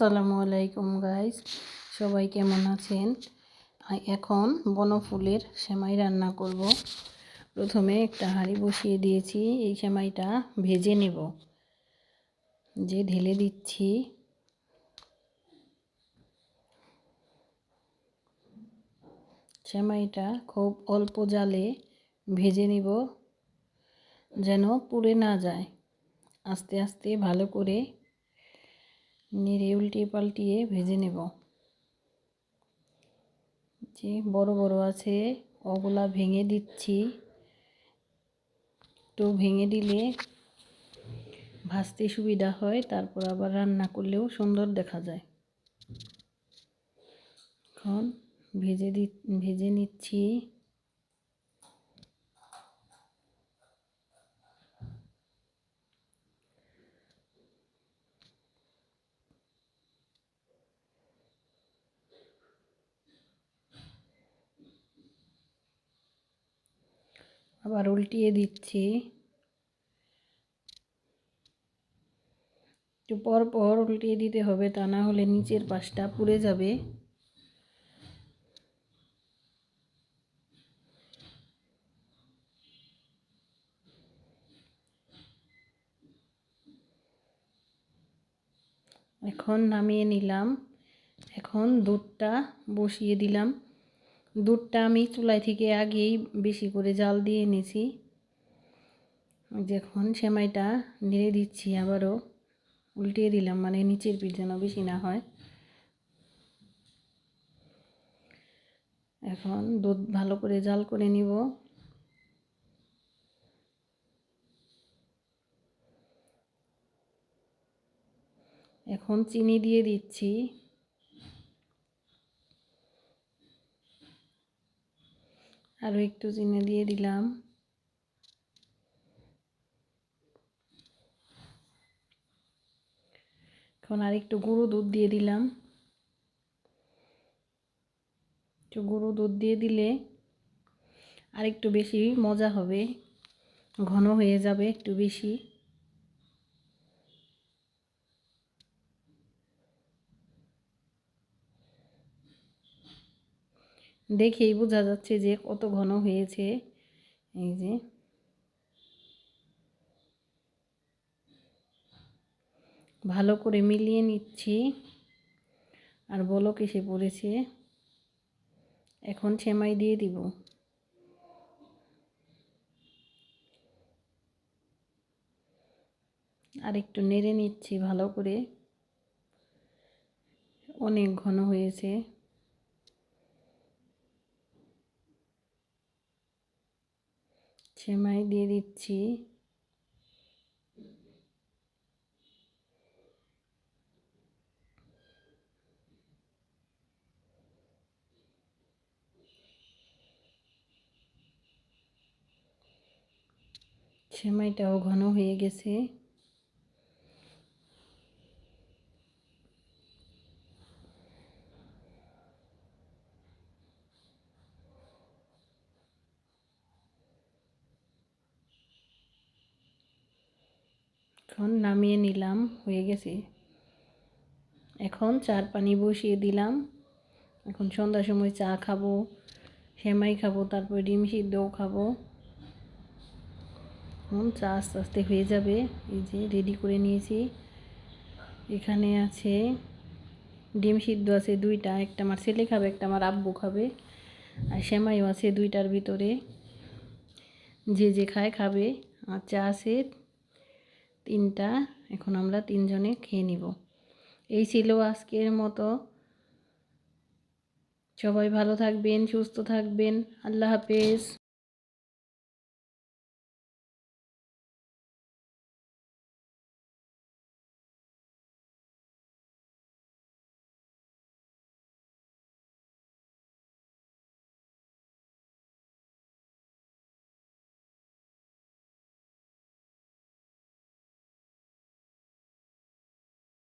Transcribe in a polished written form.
আসসালামু আলাইকুম গাইস, সবাই কেমন আছেন? এখন বনফুলের সেমাই রান্না করব। প্রথমে একটা হাঁড়ি বসিয়ে দিয়েছি, এই সেমাইটা ভেজে নেব। যে ঢেলে দিচ্ছি। সেমাইটা খুব অল্প জালে ভেজে নিব, যেন পুড়ে না যায়। আস্তে আস্তে ভালো করে নেড়ে উল্টিয়ে পাল্টিয়ে ভেজে নেব। যে বড় বড় আছে ওগুলা ভেঙে দিচ্ছি। তো ভেঙে দিলে ভাজতে সুবিধা হয়, তারপর আবার রান্না করলেও সুন্দর দেখা যায়। এখন ভেজে নিচ্ছি। আবার উল্টিয়ে দিচ্ছি। একটু পর পর উল্টিয়ে দিতে হবে, তা না হলে নিচের পাশটা পুড়ে যাবে। এখন নামিয়ে নিলাম। এখন দুধটা বসিয়ে দিলাম। দুধটা আমি চুলায় থেকে আগেই বেশি করে জাল দিয়ে নিয়েছি। এখন সেমাইটা নেড়ে দিচ্ছি, আবারও উল্টিয়ে দিলাম, মানে নিচের পিঠ যেন বেশি না হয়। এখন দুধ ভালো করে জাল করে নিব। এখন চিনি দিয়ে দিচ্ছি। আরও একটু চিনি দিয়ে দিলাম। এখন আর একটু গুঁড়ো দুধ দিয়ে দিলাম। একটু গুঁড়ো দুধ দিয়ে দিলে আর একটু বেশি মজা হবে, ঘন হয়ে যাবে একটু বেশি। দেখেই বোঝা যাচ্ছে যে কত ঘন হয়েছে। এই যে ভালো করে মিলিয়ে নিচ্ছি, আর বলক এসে পড়েছে। এখন সেমাই দিয়ে দিব। আর একটু নেড়ে নিচ্ছি ভালো করে। অনেক ঘন হয়েছে। সেমাই দিয়ে দিচ্ছি। সেমাইটাও ঘন হয়ে গেছে। এখন নামিয়ে নিলাম, হয়ে গেছে। এখন চার পানি বসিয়ে দিলাম। এখন সন্ধ্যার সময় চা খাবো, সেমাই খাবো, তারপর ডিম সিদ্ধও খাবো। এখন চা আস্তে আস্তে হয়ে যাবে। এই যে রেডি করে নিয়েছি। এখানে আছে ডিম সিদ্ধ আছে দুইটা, একটা আমার ছেলে খাবে, একটা আমার আব্বু খাবে। আর সেমাইও আছে দুইটার ভিতরে, যে যে খায় খাবে। আর চা আছে তিনটা। এখন আমরা তিনজনে খেয়ে নিব। এই ছিল আজকের মতো। সবাই ভালো থাকবেন, সুস্থ থাকবেন। আল্লাহ হাফেজ।